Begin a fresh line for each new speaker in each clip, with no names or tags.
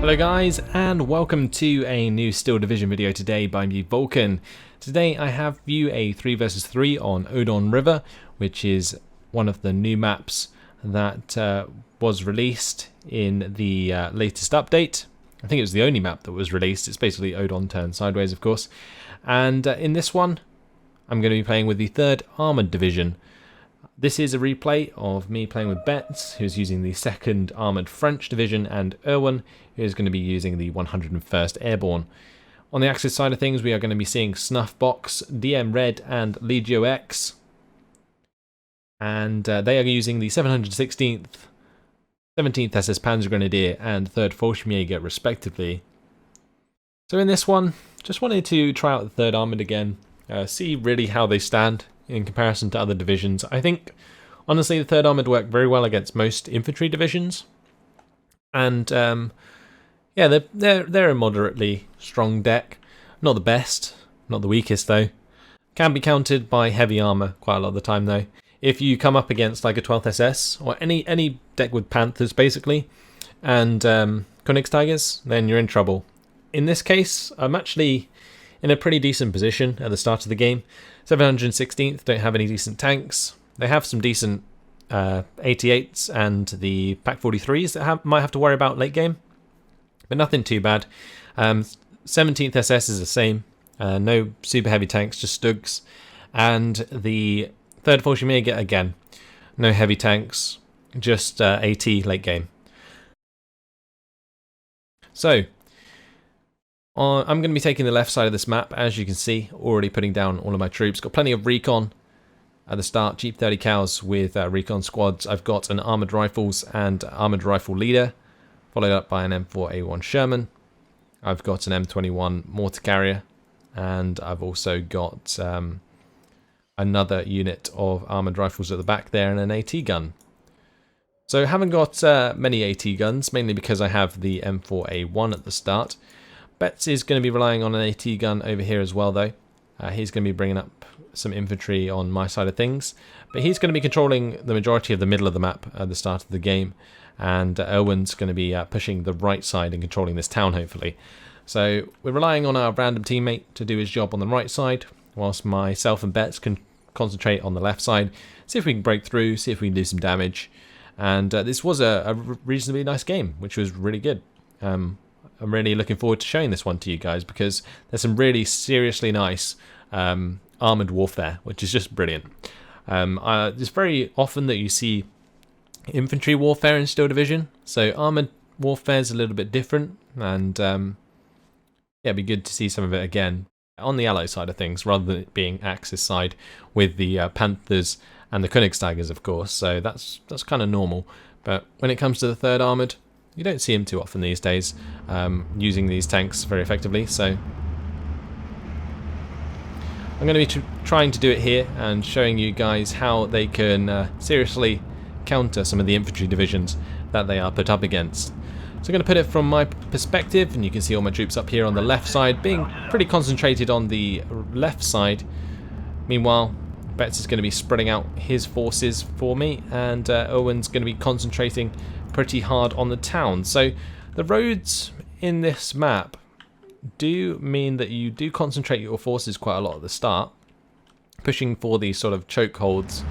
Hello guys, and welcome to a new Steel Division video today by me, Vulcan. Today I have you a 3 vs 3 on Odon River, which is one of the new maps that was released in the latest update. I think it was the only map that was released. It's basically Odon turned sideways, of course. And in this one, I'm going to be playing with the 3rd Armoured Division. This is a replay of me playing with Betts, who's using the 2nd Armoured French Division, and Erwin, who's going to be using the 101st Airborne. On the Axis side of things, we are going to be seeing Snuffbox, DM Red, and Legio X. And they are using the 716th, 17th SS Panzer Grenadier, and 3rd Fallschirmjäger, respectively. So in this one, just wanted to try out the 3rd Armoured again, see really how they stand in comparison to other divisions. I think, honestly, the 3rd Armoured work very well against most infantry divisions. And, yeah, they're a moderately strong deck. Not the best, not the weakest, though. Can be countered by heavy armour quite a lot of the time, though. If you come up against, like, a 12th SS, or any deck with Panthers, basically, and Königstigers, then you're in trouble. In this case, I'm actually in a pretty decent position at the start of the game. 716th don't have any decent tanks. They have some decent 88s and the Pack 43s that might have to worry about late game, but nothing too bad. 17th SS is the same. No super heavy tanks, just Stugs. And the 3rd Fallschirmjäger, again, no heavy tanks, just AT late game. So, I'm going to be taking the left side of this map, as you can see, already putting down all of my troops. Got plenty of recon at the start, Jeep 30 cows with recon squads. I've got an armoured rifles and armoured rifle leader, followed up by an M4A1 Sherman. I've got an M21 mortar carrier, and I've also got another unit of armoured rifles at the back there and an AT gun. So I haven't got many AT guns, mainly because I have the M4A1 at the start. Betts is going to be relying on an AT gun over here as well, though. He's going to be bringing up some infantry on my side of things. But he's going to be controlling the majority of the middle of the map at the start of the game. And Erwin's going to be pushing the right side and controlling this town, hopefully. So we're relying on our random teammate to do his job on the right side, whilst myself and Betts can concentrate on the left side, see if we can break through, see if we can do some damage. And this was a reasonably nice game, which was really good. I'm really looking forward to showing this one to you guys, because there's some really seriously nice armoured warfare, which is just brilliant. It's very often that you see infantry warfare in Steel Division, so armoured warfare is a little bit different, and yeah, it'd be good to see some of it again on the Allied side of things, rather than it being Axis side with the Panthers and the Königstigers, of course, so that's kind of normal. But when it comes to the 3rd Armoured, you don't see them too often these days, using these tanks very effectively, so I'm going to be trying to do it here and showing you guys how they can seriously counter some of the infantry divisions that they are put up against. So I'm going to put it from my perspective, and you can see all my troops up here on the left side, being pretty concentrated on the left side. Meanwhile, Betts is going to be spreading out his forces for me, and Owen's going to be concentrating pretty hard on the town. So the roads in this map do mean that you do concentrate your forces quite a lot at the start, pushing for these sort of chokeholds,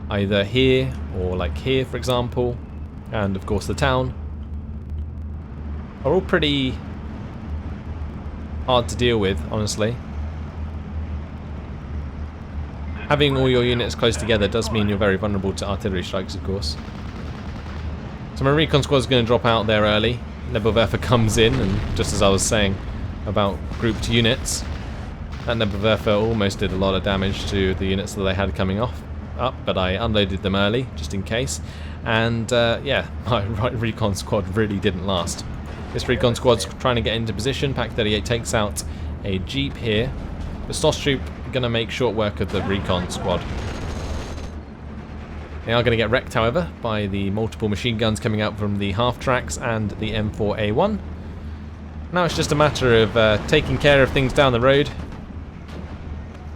either here or like here, for example, and of course the town are all pretty hard to deal with, honestly. Having all your units close together does mean you're very vulnerable to artillery strikes, of course. So my recon squad is going to drop out there early. Nebelwerfer comes in, and just as I was saying about grouped units, that Nebelwerfer almost did a lot of damage to the units that they had coming up, but I unloaded them early, just in case. And yeah, my recon squad really didn't last. This recon squad's trying to get into position. Pack 38 takes out a Jeep here. The Stoss troop are going to make short work of the recon squad. They are going to get wrecked, however, by the multiple machine guns coming out from the half-tracks and the M4A1. Now it's just a matter of taking care of things down the road.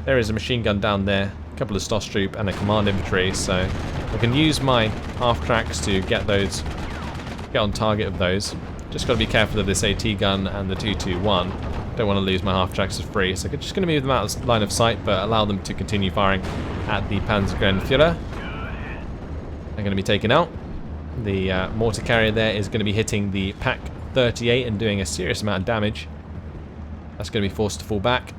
There is a machine gun down there, a couple of Stoss troop and a command infantry, so I can use my half-tracks to get on target of those. Just got to be careful of this AT gun and the 221. Don't want to lose my half tracks for free, so I'm just going to move them out of line of sight, but allow them to continue firing at the Panzergrenadier. They're going to be taken out. The mortar carrier there is going to be hitting the Pak 38 and doing a serious amount of damage. That's going to be forced to fall back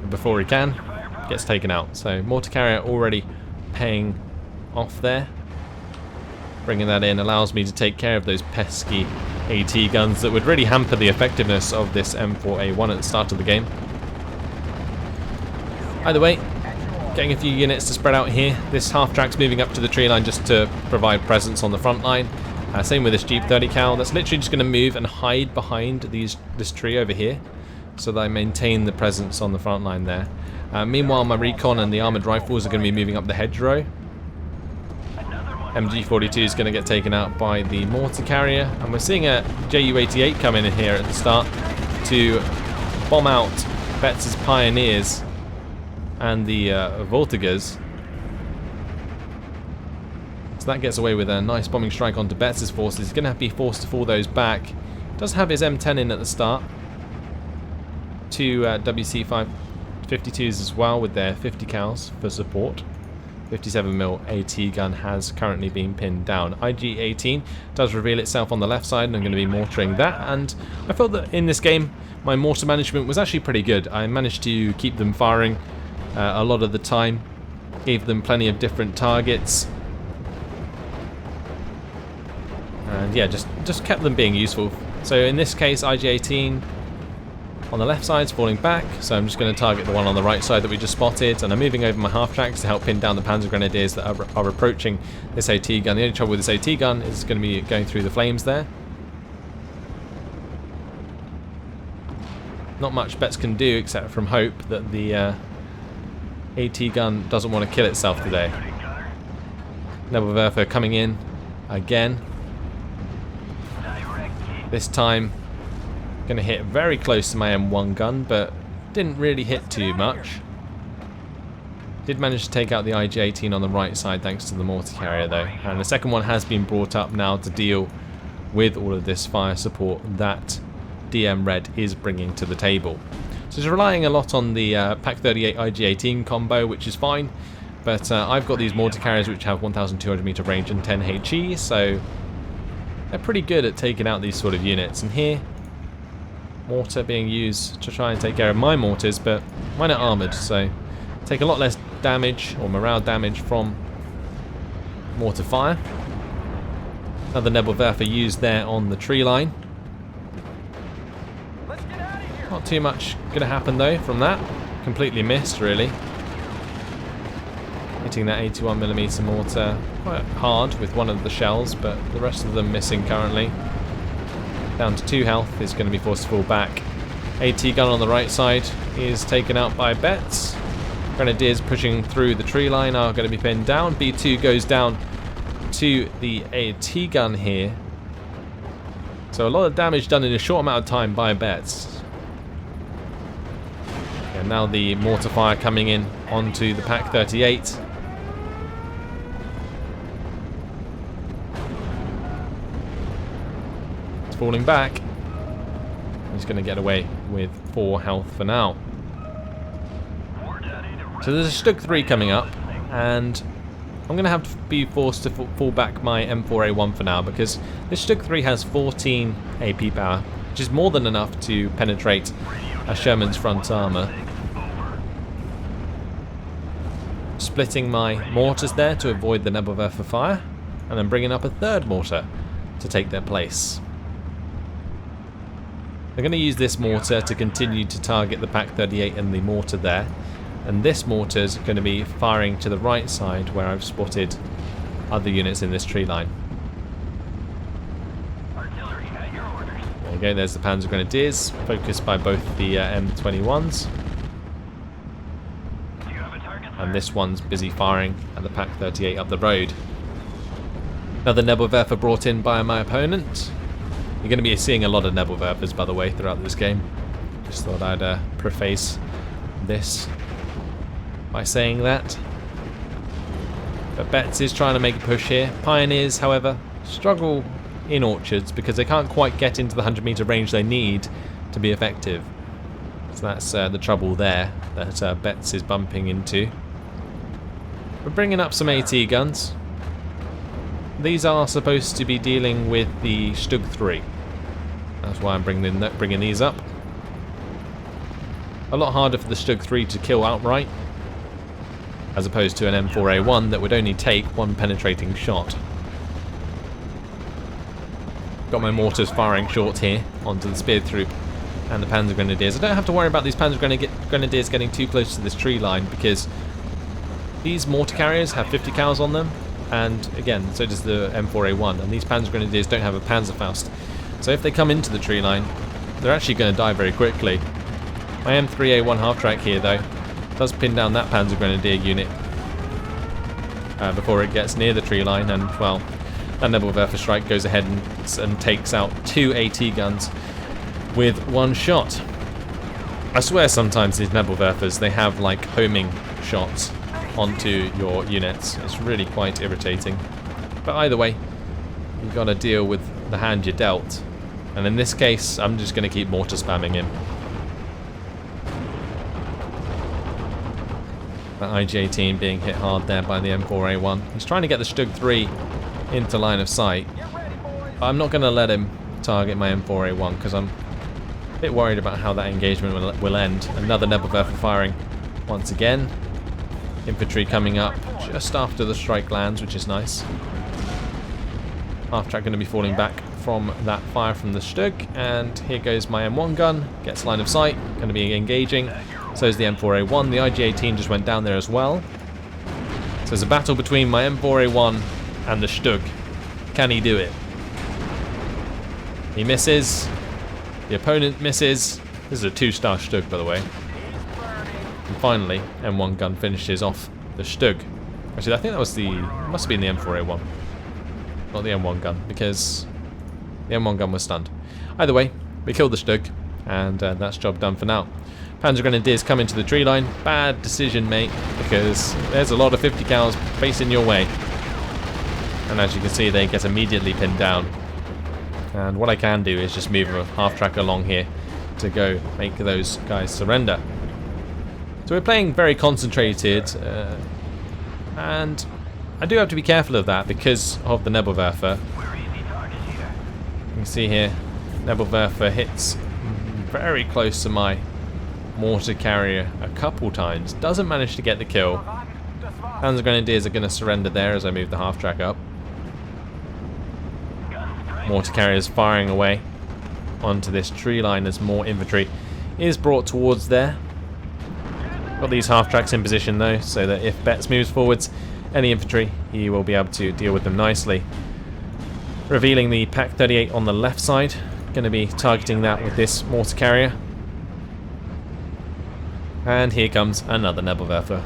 before he can. Gets taken out. So mortar carrier already paying off there. Bringing that in allows me to take care of those pesky AT guns that would really hamper the effectiveness of this M4A1 at the start of the game. Either way, getting a few units to spread out here. This half track's moving up to the tree line just to provide presence on the front line. Same with this Jeep 30 cal. That's literally just going to move and hide behind this tree over here, so that I maintain the presence on the front line there. Meanwhile, my recon and the armoured rifles are going to be moving up the hedgerow. MG42 is going to get taken out by the mortar carrier, and we're seeing a Ju-88 come in here at the start to bomb out Betts' Pioneers and the Voltigers. So that gets away with a nice bombing strike onto Betts' forces. He's going to be forced to fall those back. Does have his M10 in at the start. Two WC-552s as well with their 50 cals for support. 57mm AT gun has currently been pinned down. IG-18 does reveal itself on the left side, and I'm going to be mortaring that. And I felt that in this game, my mortar management was actually pretty good. I managed to keep them firing a lot of the time, gave them plenty of different targets, and yeah, just kept them being useful. So in this case, IG-18 on the left side is falling back, so I'm just going to target the one on the right side that we just spotted, and I'm moving over my half tracks to help pin down the Panzer Grenadiers that are approaching this AT gun. The only trouble with this AT gun is going to be going through the flames there. Not much Betts can do except from hope that the AT gun doesn't want to kill itself today. Nebelwerfer coming in again. This time going to hit very close to my M1 gun, but didn't really hit too much. Did manage to take out the IG-18 on the right side thanks to the mortar carrier though, and the second one has been brought up now to deal with all of this fire support that DM Red is bringing to the table. So it's relying a lot on the Pak 38 IG-18 combo, which is fine, but I've got these mortar carriers which have 1200 meter range and 10 HE, so they're pretty good at taking out these sort of units. And here, mortar being used to try and take care of my mortars, but mine are armoured, so take a lot less damage or morale damage from mortar fire. Another Nebelwerfer used there on the tree line. Not too much going to happen though from that. Completely missed really. Hitting that 81mm mortar quite hard with one of the shells, but the rest of them missing currently. Down to 2 health, is going to be forced to fall back. AT gun on the right side is taken out by Betts. Grenadiers pushing through the tree line are going to be pinned down. B2 goes down to the AT gun here. So a lot of damage done in a short amount of time by Betts. And now the mortar fire coming in onto the Pak 38. Falling back. He's going to get away with 4 health for now. So there's a Stug 3 coming up, and I'm going to have to be forced to fall back my M4A1 for now, because this Stug 3 has 14 AP power, which is more than enough to penetrate a Sherman's front armour. Splitting my mortars there to avoid the Nebelwerfer fire, and then bringing up a third mortar to take their place. They're going to use this mortar to continue to target the Pak 38 and the mortar there. And this mortar is going to be firing to the right side where I've spotted other units in this tree line. There you go, there's the Panzer Grenadiers, focused by both the M21s. And this one's busy firing at the Pak 38 up the road. Another Nebelwerfer brought in by my opponent. You're going to be seeing a lot of Nebelwerfers, by the way, throughout this game. Just thought I'd preface this by saying that. But Betts is trying to make a push here. Pioneers, however, struggle in orchards because they can't quite get into the 100-meter range they need to be effective. So that's the trouble there that Betts is bumping into. We're bringing up some AT guns. These are supposed to be dealing with the Stug 3. That's why I'm bringing these up. A lot harder for the Stug 3 to kill outright, as opposed to an M4A1 that would only take one penetrating shot. Got my mortars firing short here onto the Spear Troop and the Panzer Grenadiers. I don't have to worry about these Panzer Grenadiers getting too close to this tree line because these mortar carriers have 50 cals on them, and again, so does the M4A1, and these Panzer Grenadiers don't have a Panzerfaust. So if they come into the tree line, they're actually going to die very quickly. My M3A1 half-track here, though, does pin down that Panzer Grenadier unit before it gets near the tree line, and, well, that Nebelwerfer strike goes ahead and takes out 2 AT guns with one shot. I swear sometimes these Nebelwerfers, they have, like, homing shots onto your units. It's really quite irritating. But either way, you've got to deal with the hand you're dealt. And in this case, I'm just going to keep mortar spamming him. The IG-18 being hit hard there by the M4A1. He's trying to get the Stug 3 into line of sight. But I'm not going to let him target my M4A1 because I'm a bit worried about how that engagement will end. Another Nebelwerfer firing once again. Infantry coming up just after the strike lands, which is nice. Half-track going to be falling back from that fire from the Stug, and here goes my M1 gun, gets line of sight, going to be engaging. So is the M4A1. The IG-18 just went down there as well. So there's a battle between my M4A1 and the Stug. Can he do it? He misses. The opponent misses. This is a 2-star Stug, by the way. And finally, M1 gun finishes off the Stug. Actually, I think that was must have been the M4A1. Not the M1 gun, because the M1 gun was stunned. Either way, we killed the Stug, and that's job done for now. Panzer Grenadiers come into the tree line. Bad decision, mate, because there's a lot of 50 cals facing your way. And as you can see, they get immediately pinned down. And what I can do is just move a half-track along here to go make those guys surrender. So we're playing very concentrated, and I do have to be careful of that because of the Nebelwerfer. You can see here, Nebelwerfer hits very close to my mortar carrier a couple times. Doesn't manage to get the kill. Panzer Grenadiers are going to surrender there as I move the half-track up. Mortar carriers firing away onto this tree line as more infantry is brought towards there. Got these half-tracks in position though, so that if Betts moves forwards, any infantry, he will be able to deal with them nicely. Revealing the Pak 38 on the left side. Going to be targeting that with this mortar carrier. And here comes another Nebelwerfer.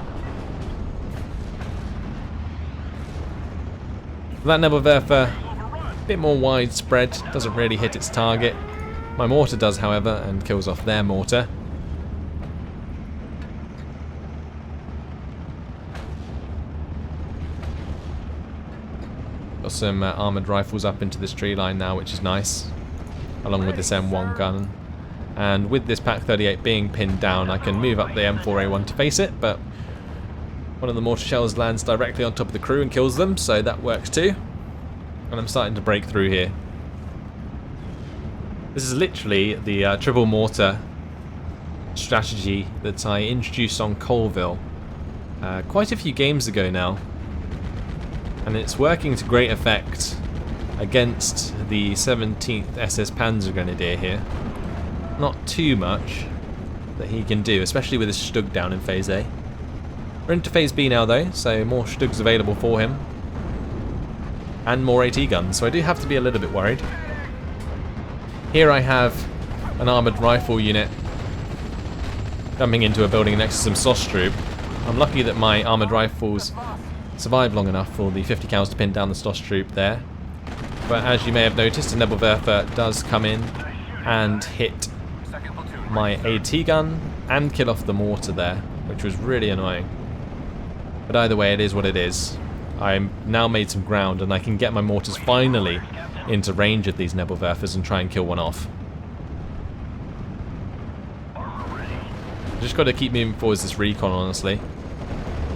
That Nebelwerfer, a bit more widespread, doesn't really hit its target. My mortar does, however, and kills off their mortar. Got some armoured rifles up into this tree line now, which is nice, along with this M1 gun. And with this Pak 38 being pinned down, I can move up the M4A1 to face it, but one of the mortar shells lands directly on top of the crew and kills them, so that works too. And I'm starting to break through here. This is literally the triple mortar strategy that I introduced on Colville quite a few games ago now. And it's working to great effect against the 17th SS Panzer Grenadier here. Not too much that he can do, especially with his Stug down in Phase A. We're into Phase B now though, so more Stugs available for him. And more AT guns, so I do have to be a little bit worried. Here I have an armoured rifle unit jumping into a building next to some SOS troop. I'm lucky that my armoured rifles survived long enough for the 50 cals to pin down the SOS troop there. But as you may have noticed, a Nebelwerfer does come in and hit my AT gun and kill off the mortar there, which was really annoying. But either way, it is what it is. I'm now made some ground and I can get my mortars finally into range of these Nebelwerfers and try and kill one off. Just got to keep moving forwards this recon, honestly.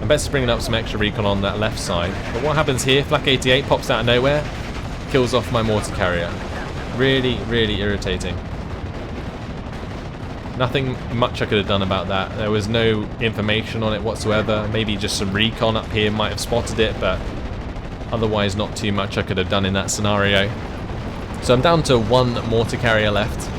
I'm best bringing up some extra recon on that left side. But what happens here? Flak 88 pops out of nowhere, kills off my mortar carrier. Really, really irritating. Nothing much I could have done about that. There was no information on it whatsoever. Maybe just some recon up here might have spotted it, but otherwise not too much I could have done in that scenario. So I'm down to one mortar carrier left.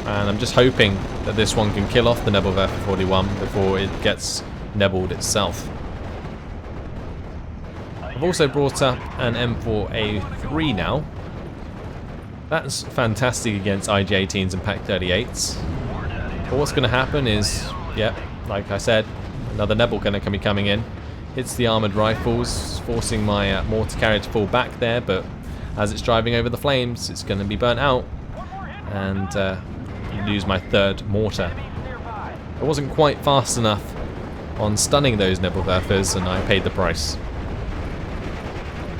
And I'm just hoping that this one can kill off the Nebelwerfer 41 before it gets nebbled itself. I've also brought up an M4A3 now. That's fantastic against IG-18s and PaK-38s. But what's going to happen is, yeah, like I said, another Nebel going to be coming in. Hits the armoured rifles, forcing my mortar carrier to fall back there, but as it's driving over the flames, it's going to be burnt out. And lose my third mortar. I wasn't quite fast enough on stunning those Nebelwerfers, and I paid the price.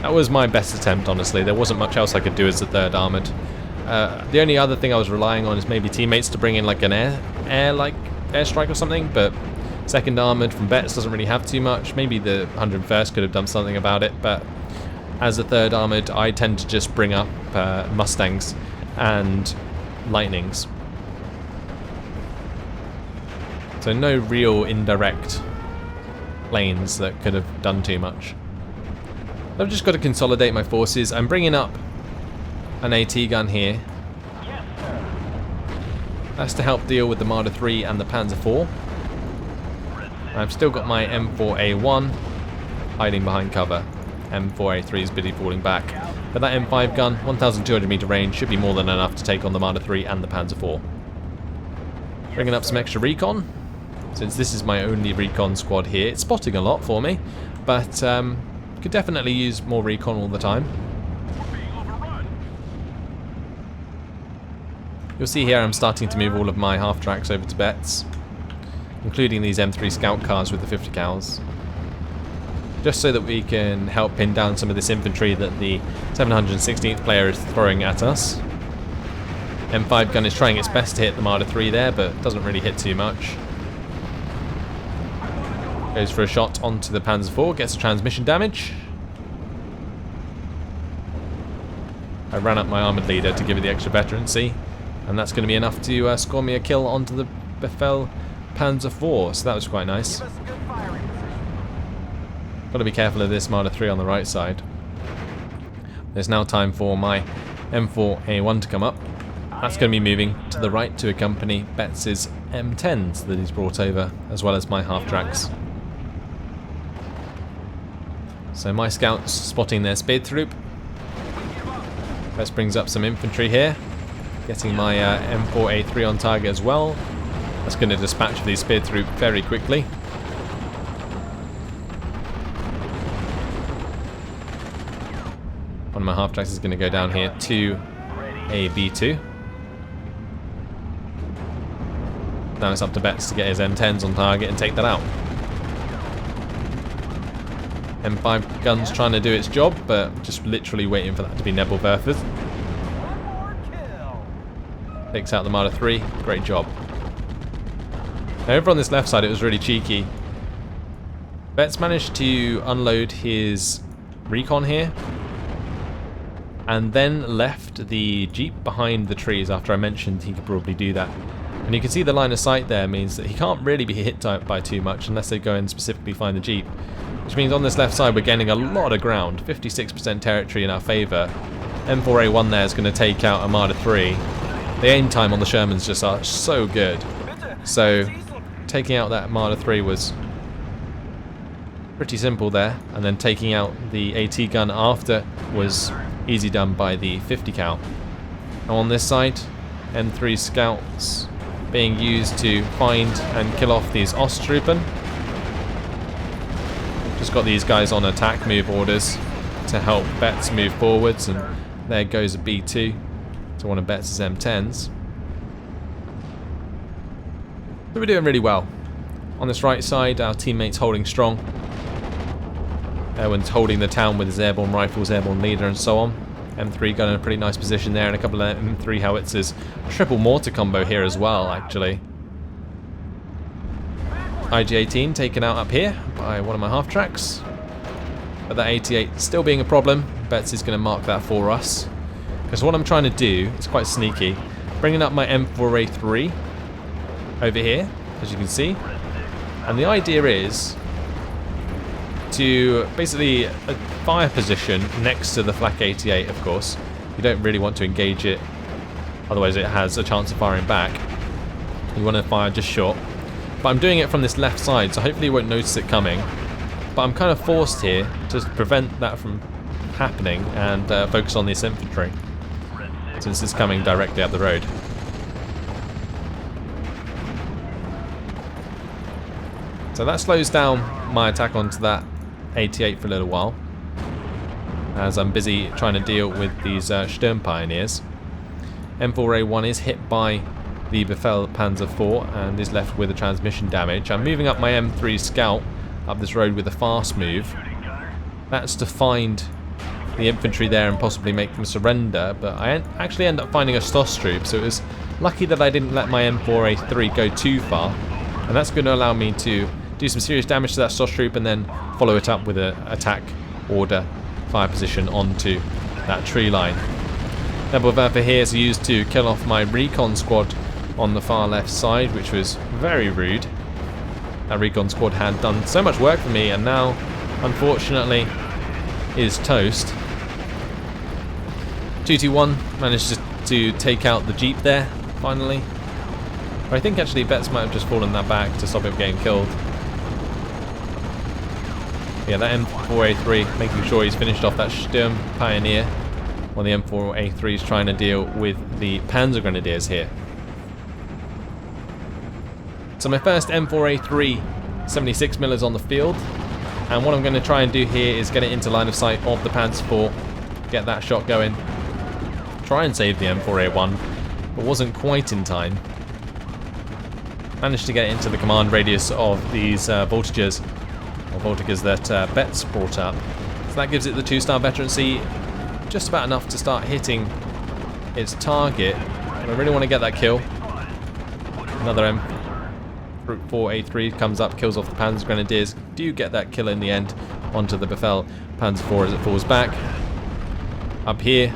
That was my best attempt, honestly. There wasn't much else I could do as the third armoured. The only other thing I was relying on is maybe teammates to bring in like an airstrike or something, but second armoured from Betts doesn't really have too much. Maybe the 101st could have done something about it, but as a third armoured, I tend to just bring up Mustangs and Lightnings. So no real indirect planes that could have done too much. I've just got to consolidate my forces. I'm bringing up an AT gun here. That's to help deal with the Marder 3 and the Panzer 4. I've still got my M4A1 hiding behind cover. M4A3 is busy falling back. But that M5 gun, 1,200 meter range, should be more than enough to take on the Marder 3 and the Panzer 4. Bringing up some extra recon. Since this is my only recon squad here, it's spotting a lot for me, but could definitely use more recon all the time. You'll see here I'm starting to move all of my half-tracks over to Betts, including these M3 scout cars with the 50 cals, just so that we can help pin down some of this infantry that the 716th player is throwing at us. M5 gun is trying its best to hit the Marder 3 there, but doesn't really hit too much. Goes for a shot onto the Panzer 4, gets a transmission damage. I ran up my armoured leader to give it the extra veterancy, and that's going to be enough to score me a kill onto the Befehl Panzer 4, so that was quite nice. Got to be careful of this Marder 3 on the right side. There's now time for my M4A1 to come up. That's going to be moving to the right to accompany Betts' M10s that he's brought over, as well as my half-tracks. So my scouts spotting their speed troop. Betts brings up some infantry here, getting my M4A3 on target as well. That's going to dispatch these speed troop very quickly. One of my half-tracks is going to go down here to a B2. Now it's up to Betts to get his M10s on target and take that out. M5 gun's trying to do its job, but just literally waiting for that to be Nebelwerfers. Takes out the Marder 3. Great job. Now over on this left side it was really cheeky. Betts managed to unload his recon here, and then left the Jeep behind the trees after I mentioned he could probably do that. And you can see the line of sight there means that he can't really be hit by too much unless they go and specifically find the Jeep. Which means on this left side we're gaining a lot of ground, 56% territory in our favour. M4A1 there is going to take out a Marder 3. The aim time on the Shermans just are so good. So taking out that Marder 3 was pretty simple there, and then taking out the AT gun after was easy done by the 50 cal. Now on this side, M3 scouts being used to find and kill off these Osttruppen. Just got these guys on attack move orders to help Betts move forwards, and there goes a B2 to one of Betts' M10s. So we're doing really well. On this right side, our teammates holding strong. Owen's holding the town with his airborne rifles, airborne leader, and so on. M3 gun in a pretty nice position there, and a couple of M3 howitzers. Triple mortar combo here as well, actually. IG-18 taken out up here by one of my half-tracks. But that 88 still being a problem. Betts is going to mark that for us. Because what I'm trying to do, it's quite sneaky, bringing up my M4A3 over here, as you can see. And the idea is to basically a fire position next to the Flak 88, of course. You don't really want to engage it, otherwise it has a chance of firing back. You want to fire just short. But I'm doing it from this left side, so hopefully you won't notice it coming. But I'm kind of forced here to prevent that from happening and focus on this infantry, since it's coming directly up the road. So that slows down my attack onto that 88 for a little while, as I'm busy trying to deal with these Sturm Pioneers. M4A1 is hit by the Befehl Panzer IV and is left with a transmission damage. I'm moving up my M3 Scout up this road with a fast move. That's to find the infantry there and possibly make them surrender, but I actually end up finding a Stoss troop, so it was lucky that I didn't let my M4A3 go too far, and that's going to allow me to do some serious damage to that Stoss troop and then follow it up with an attack order fire position onto that tree line. Nebelwerfer here is used to kill off my recon squad on the far left side, which was very rude. That recon squad had done so much work for me and now, unfortunately, is toast. 221 managed to take out the Jeep there, finally. I think actually Betts might have just fallen that back to stop it getting killed. Yeah, that M4A3 making sure he's finished off that Sturm Pioneer, while the M4A3 is trying to deal with the Panzer Grenadiers here. So my first M4A3 76 millers on the field, and what I'm going to try and do here is get it into line of sight of the Panzer IV, get that shot going, try and save the M4A1, but wasn't quite in time. Managed to get it into the command radius of these voltigers that Betts brought up. So that gives it the 2-star veterancy, just about enough to start hitting its target. And I really want to get that kill. Another M4A3 comes up, kills off the Panzer Grenadiers. Do get that kill in the end onto the Befehl Panzer IV as it falls back. Up here,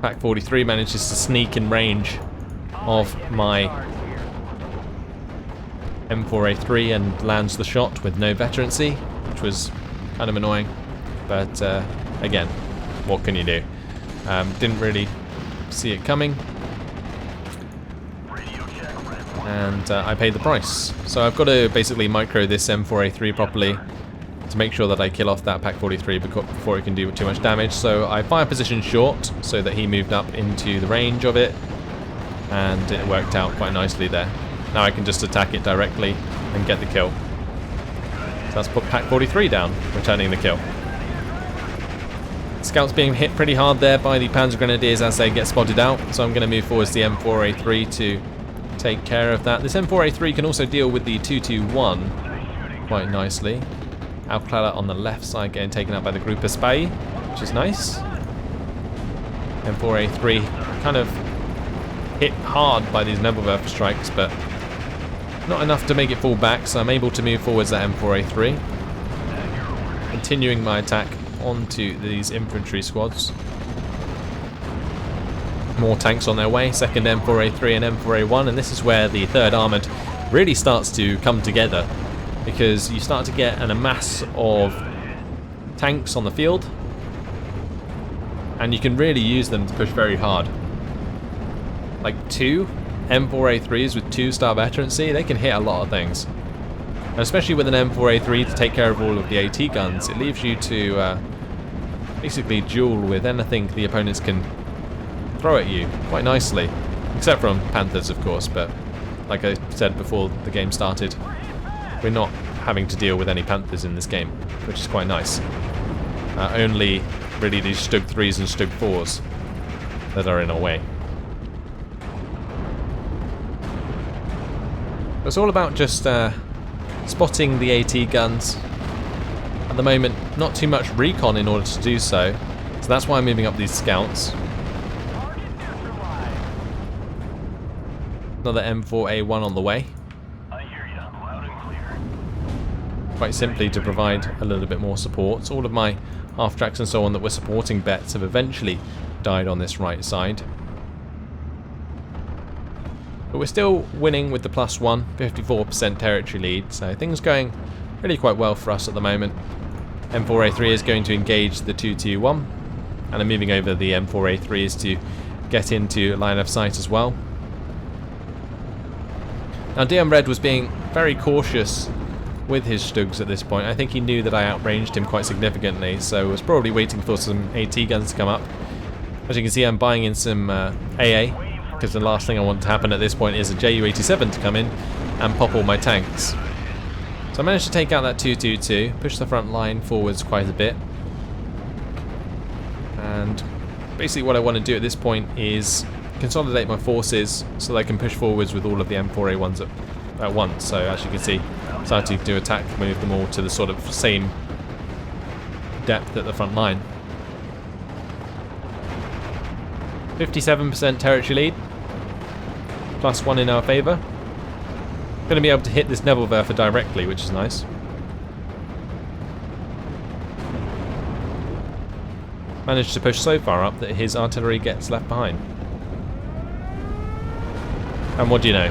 Pak 43 manages to sneak in range of my M4A3 and lands the shot with no veterancy, which was kind of annoying, but again, what can you do? Didn't really see it coming, and I paid the price. So I've got to basically micro this M4A3 properly to make sure that I kill off that Pak 43 before it can do too much damage. So I fire position short so that he moved up into the range of it, and it worked out quite nicely there. Now I can just attack it directly and get the kill. So that's put Pak 43 down, returning the kill. Scouts being hit pretty hard there by the Panzer Grenadiers as they get spotted out, so I'm going to move forwards the M4A3 to take care of that. This M4A3 can also deal with the 221 quite nicely. Alclala on the left side getting taken out by the Gruppe Spy, which is nice. M4A3 kind of hit hard by these Nebelwerfer strikes, but not enough to make it fall back, so I'm able to move forwards that M4A3. Continuing my attack onto these infantry squads. More tanks on their way, second M4A3 and M4A1, and this is where the 3rd Armoured really starts to come together, because you start to get an amass of tanks on the field, and you can really use them to push very hard. Like 2 M4A3s with 2-star veterancy, they can hit a lot of things. And especially with an M4A3 to take care of all of the AT guns, it leaves you to basically duel with anything the opponents can throw at you quite nicely. Except from Panthers, of course, but like I said before the game started, we're not having to deal with any Panthers in this game, which is quite nice. Only really these Stug 3s and Stug 4s that are in our way. It's all about just spotting the AT guns At the moment, not too much recon in order to do so. So that's why I'm moving up these scouts. Another M4A1 on the way. Quite simply to provide a little bit more support. All of my half-tracks and so on that were supporting bets have eventually died on this right side. But we're still winning with the +1, 54% territory lead, so things going really quite well for us at the moment. M4A3 is going to engage the 221, and I'm moving over the M4A3s to get into line of sight as well. Now DM Red was being very cautious with his Stugs at this point. I think he knew that I outranged him quite significantly, so was probably waiting for some AT guns to come up. As you can see, I'm buying in some AA, because the last thing I want to happen at this point is a Ju-87 to come in and pop all my tanks. So I managed to take out that 222, push the front line forwards quite a bit. And basically what I want to do at this point is consolidate my forces so that I can push forwards with all of the M4A1s at once. So as you can see, starting to do attack, move them all to the sort of same depth at the front line. 57% territory lead, +1 in our favour. Going to be able to hit this Nebelwerfer directly, which is nice. Managed to push so far up that his artillery gets left behind. And what do you know?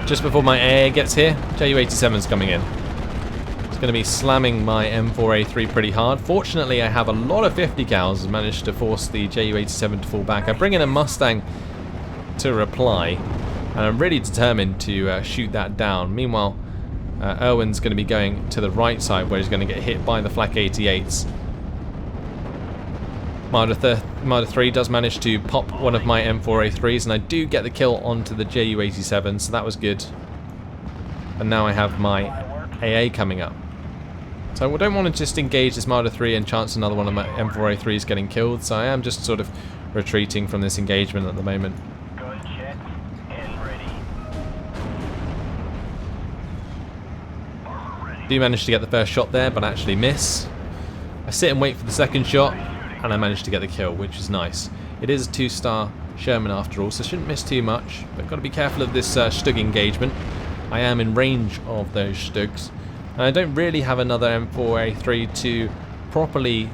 Just before my AA gets here, Ju-87's coming in. It's going to be slamming my M4A3 pretty hard. Fortunately, I have a lot of 50 cals and managed to force the Ju-87 to fall back. I bring in a Mustang to reply, and I'm really determined to shoot that down. Meanwhile, Irwin's going to be going to the right side where he's going to get hit by the Flak 88s. Marder 3 does manage to pop one of my M4A3s, and I do get the kill onto the Ju-87, so that was good. And now I have my AA coming up. So I don't want to just engage this Marder 3 and chance another one of my M4A3s getting killed, so I am just sort of retreating from this engagement at the moment. Do manage to get the first shot there, but actually miss. I sit and wait for the second shot, and I managed to get the kill, which is nice. It is a 2-star Sherman after all, so shouldn't miss too much, but got to be careful of this Stug engagement. I am in range of those Stugs, and I don't really have another M4A3 to properly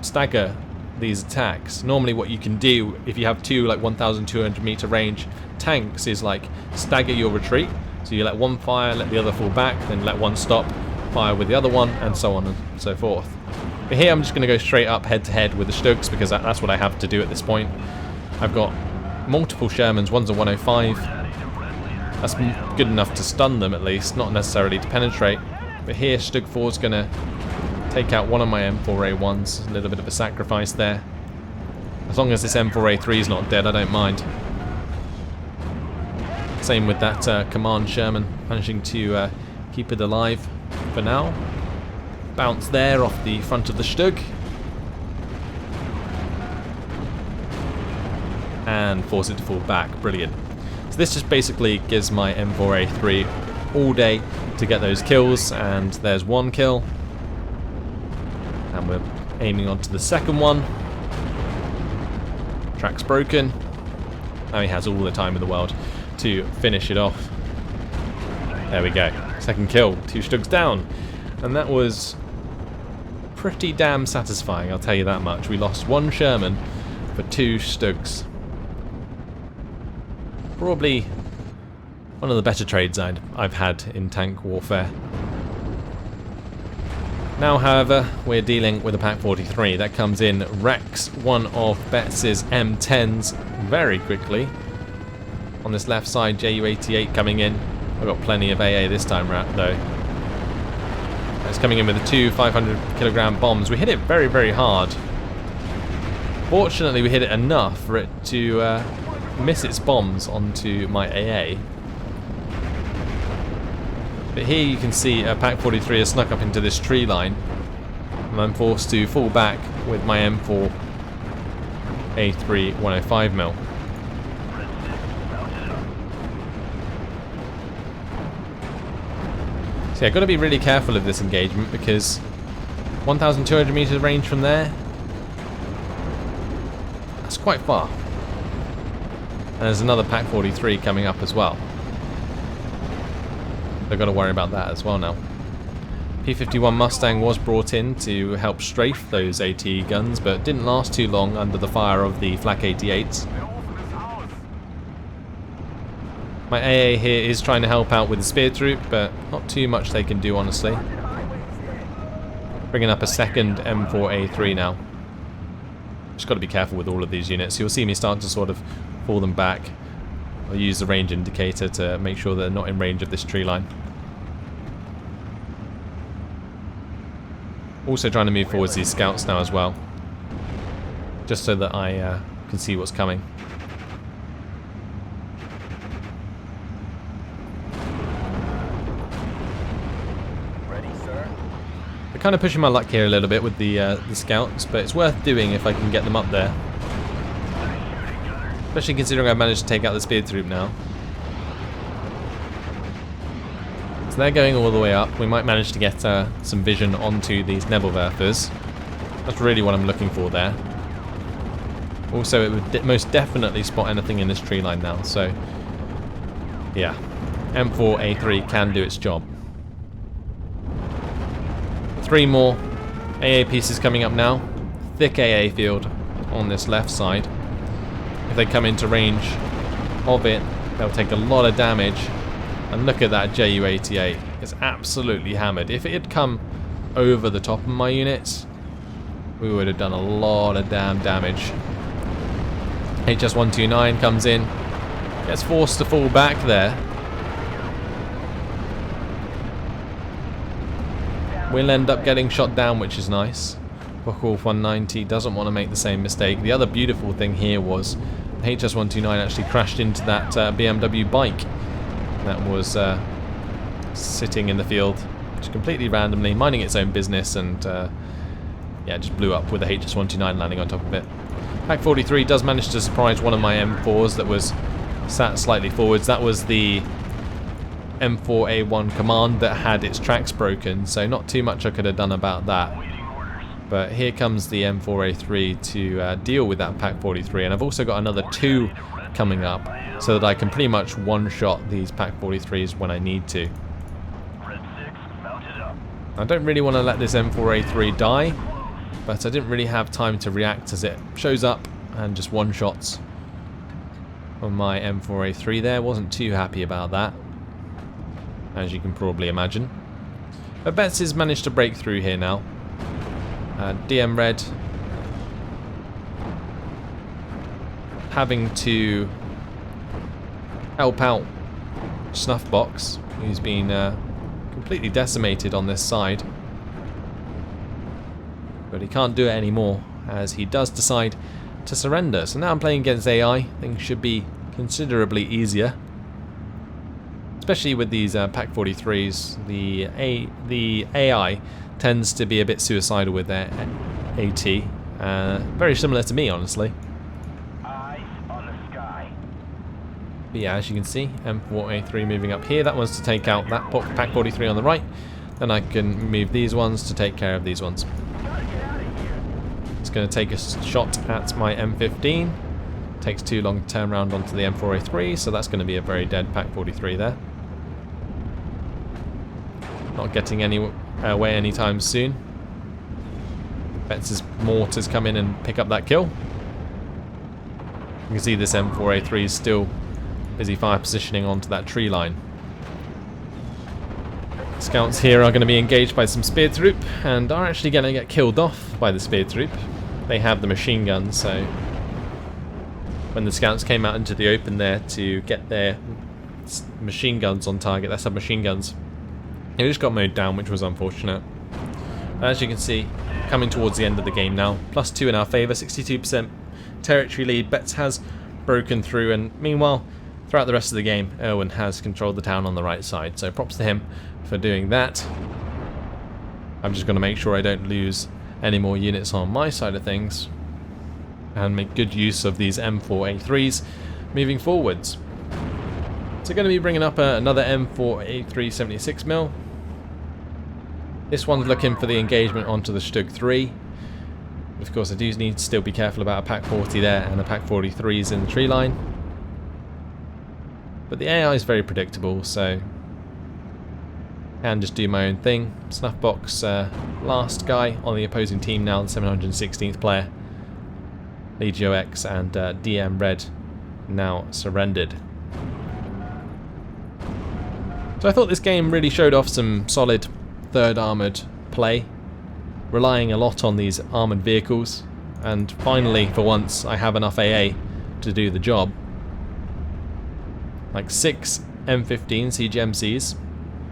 stagger these attacks. Normally what you can do if you have two like 1,200 meter range tanks is like stagger your retreat. So you let one fire, let the other fall back, then let one stop, fire with the other one, and so on and so forth. But here I'm just going to go straight up head to head with the Stugs because that's what I have to do at this point. I've got multiple Shermans, one's a 105. That's good enough to stun them at least, not necessarily to penetrate. But here Stug 4's going to take out one of my M4A1s, a little bit of a sacrifice there. As long as this M4A3 is not dead, I don't mind. Same with that Command Sherman, managing to keep it alive for now. Bounce there off the front of the Stug. And force it to fall back. Brilliant. So this just basically gives my M4A3 all day to get those kills, and there's one kill. And we're aiming onto the second one. Track's broken. Now he has all the time in the world to finish it off. There we go. Second kill. 2 Stugs down. And that was pretty damn satisfying, I'll tell you that much. We lost 1 Sherman for 2 Stugs. Probably one of the better trades I've had in tank warfare. Now, however, we're dealing with a Pak 43 that comes in, wrecks one of Betts' M10s very quickly. On this left side, Ju-88 coming in. I've got plenty of AA this time round though. It's coming in with the 2 500-kilogram bombs. We hit it very, very hard. Fortunately, we hit it enough for it to miss its bombs onto my AA. But here you can see a Pak 43 has snuck up into this tree line, and I'm forced to fall back with my M4 A3 105mm. So yeah, got to be really careful of this engagement because 1,200 meters range from there, that's quite far. And there's another Pack 43 coming up as well. They've got to worry about that as well now. P-51 Mustang was brought in to help strafe those AT guns, but didn't last too long under the fire of the Flak 88s. My AA here is trying to help out with the spear troop, but not too much they can do, honestly. Bringing up a second M4A3 now. Just got to be careful with all of these units. You'll see me start to sort of pull them back. I'll use the range indicator to make sure they're not in range of this tree line. Also trying to move forwards these scouts now as well, just so that I can see what's coming.
Ready, sir?
I'm kind of pushing my luck here a little bit with the scouts, but it's worth doing if I can get them up there. Especially considering I've managed to take out the spear troop now. So they're going all the way up. We might manage to get some vision onto these Nebelwerfers. That's really what I'm looking for there. Also, it would most definitely spot anything in this tree line now, so yeah. M4A3 can do its job. 3 more AA pieces coming up now. Thick AA field on this left side. If they come into range of it, they'll take a lot of damage. And look at that Ju-88. It's absolutely hammered. If it had come over the top of my units, we would have done a lot of damn damage. HS-129 comes in, gets forced to fall back there. We'll end up getting shot down, which is nice. Focke-Wulf 190 doesn't want to make the same mistake. The other beautiful thing here was the HS-129 actually crashed into that BMW bike that was sitting in the field just completely randomly, minding its own business, and yeah, just blew up with the HS-129 landing on top of it. Pack 43 does manage to surprise one of my M4s that was sat slightly forwards. That was the M4A1 Command that had its tracks broken, so not too much I could have done about that. But here comes the M4A3 to deal with that Pack 43, and I've also got another 2 coming up, so that I can pretty much one-shot these Pack 43s when I need to. I don't really want to let this M4A3 die, but I didn't really have time to react as it shows up and just one-shots on my M4A3 there. Wasn't too happy about that, as you can probably imagine. But Betts has managed to break through here now. DM Red having to help out Snuffbox, who's been completely decimated on this side. But he can't do it anymore, as he does decide to surrender. So now I'm playing against AI. Things should be considerably easier. Especially with these Pack 43s. The AI tends to be a bit suicidal with their AT. Very similar to me, honestly.
Eyes on the sky.
But yeah, as you can see, M4A3 moving up here. That one's to take out that Pack 43 on the right. Then I can move these ones to take care of these ones. It's going to take a shot at my M15. Takes too long to turn around onto the M4A3, so that's going to be a very dead Pack 43 there. Not getting away anytime soon. Betts' mortars come in and pick up that kill. You can see this M4A3 is still busy fire positioning onto that tree line. Scouts here are going to be engaged by some spear troop and are actually going to get killed off by the spear troop. They have the machine guns, so when the scouts came out into the open there to get their machine guns on target, their submachine guns, they just got mowed down, which was unfortunate. As you can see, coming towards the end of the game now, +2 in our favour, 62% territory lead. Betts has broken through, and meanwhile, throughout the rest of the game, Irwin has controlled the town on the right side, so props to him for doing that. I'm just going to make sure I don't lose any more units on my side of things and make good use of these M4A3s moving forwards. So going to be bringing up another M4A3 76mm. This one's looking for the engagement onto the Stug 3. Of course, I do need to still be careful about a Pack 40 there and a Pack 43s in the tree line. But the AI is very predictable, so I can just do my own thing. Snuffbox, last guy on the opposing team now, the 716th player. Legio X and DM Red now surrendered. So I thought this game really showed off some solid third armoured play, relying a lot on these armoured vehicles, and finally for once I have enough AA to do the job. Like 6 M15 CGMCs,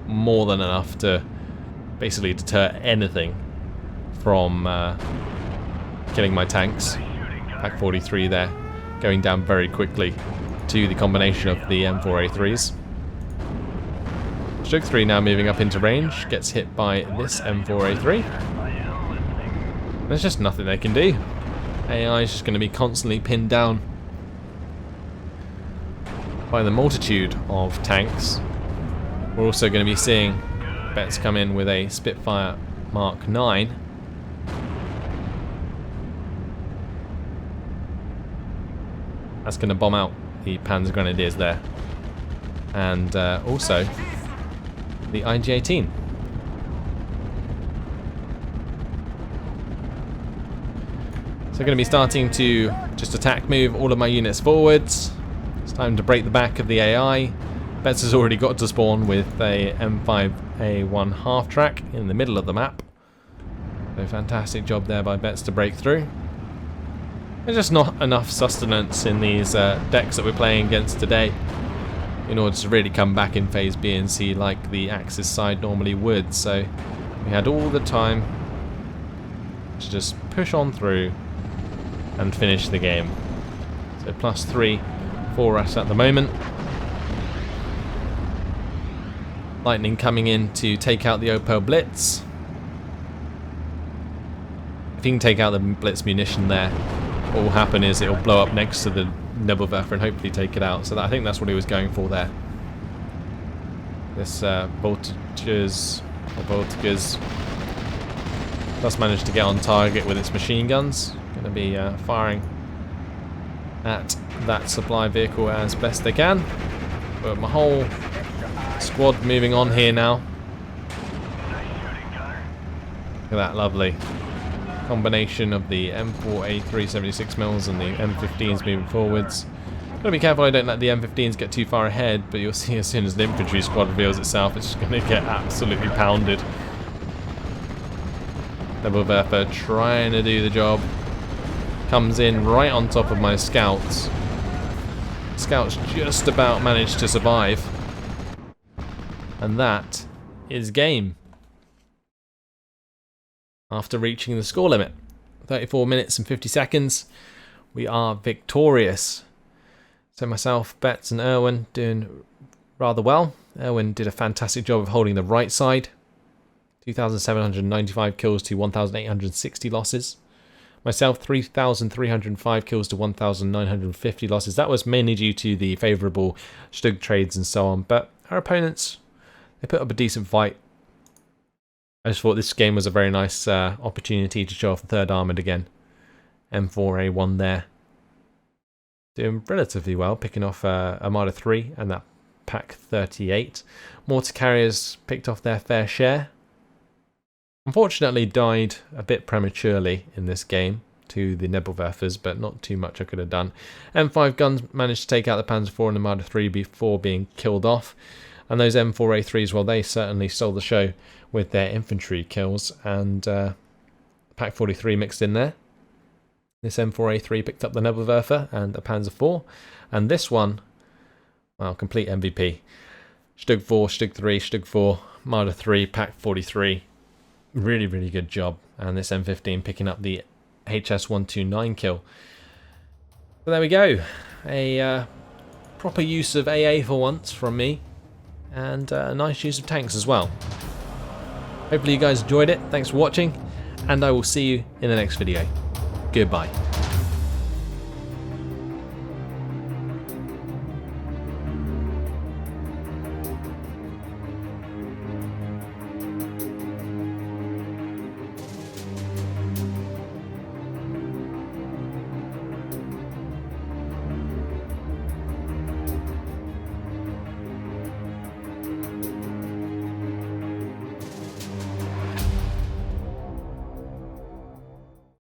more than enough to basically deter anything from killing my tanks. Pack 43 there, going down very quickly to the combination of the M4A3s. Stug 3 now moving up into range, gets hit by this M4A3. There's just nothing they can do. AI is just going to be constantly pinned down by the multitude of tanks. We're also going to be seeing Betts come in with a Spitfire Mark 9. That's going to bomb out the Panzer Grenadiers there. And also the IG-18. So I'm going to be starting to just attack move all of my units forwards. It's time to break the back of the AI. Betts has already got to spawn with a M5A1 half track in the middle of the map. So fantastic job there by Betts to break through. There's just not enough sustenance in these decks that we're playing against today in order to really come back in phase B and C like the Axis side normally would. So we had all the time to just push on through and finish the game. So +3 for us at the moment. Lightning coming in to take out the Opel Blitz. If you can take out the Blitz munition there, what will happen is it will blow up next to the Nebelwerfer and hopefully take it out. So I think that's what he was going for there. This Voltigers does manage to get on target with its machine guns. Going to be firing at that supply vehicle as best they can. But my whole squad moving on here now. Look at that lovely combination of the M4A3 76mm and the M15s moving forwards. Gotta be careful I don't let the M15s get too far ahead, but you'll see as soon as the infantry squad reveals itself, it's just gonna get absolutely pounded. Nebelwerfer trying to do the job. Comes in right on top of my scouts. Scouts just about managed to survive. And that is game. After reaching the score limit, 34 minutes and 50 seconds, we are victorious. So myself, Betts and Erwin doing rather well. Erwin did a fantastic job of holding the right side. 2,795 kills to 1,860 losses. Myself, 3,305 kills to 1,950 losses. That was mainly due to the favourable Stug trades and so on. But our opponents, they put up a decent fight. I just thought this game was a very nice opportunity to show off the third armoured again. M4A1 there. Doing relatively well, picking off Armada 3 and that Pack 38. Mortar carriers picked off their fair share. Unfortunately died a bit prematurely in this game to the Nebelwerfers, but not too much I could have done. M5 guns managed to take out the Panzer 4 and Armada 3 before being killed off. And those M4A3s, well, they certainly stole the show with their infantry kills, and Pack 43 mixed in there. This M4A3 picked up the Nebelwerfer and a Panzer 4, and this one, well, complete MVP. Stug 4, Stug 3, Stug 4, Marder 3, Pack 43. Really, really good job. And this M15 picking up the HS129 kill. So there we go. A proper use of AA for once from me, and a nice use of tanks as well. Hopefully you guys enjoyed it. Thanks for watching, and I will see you in the next video. Goodbye.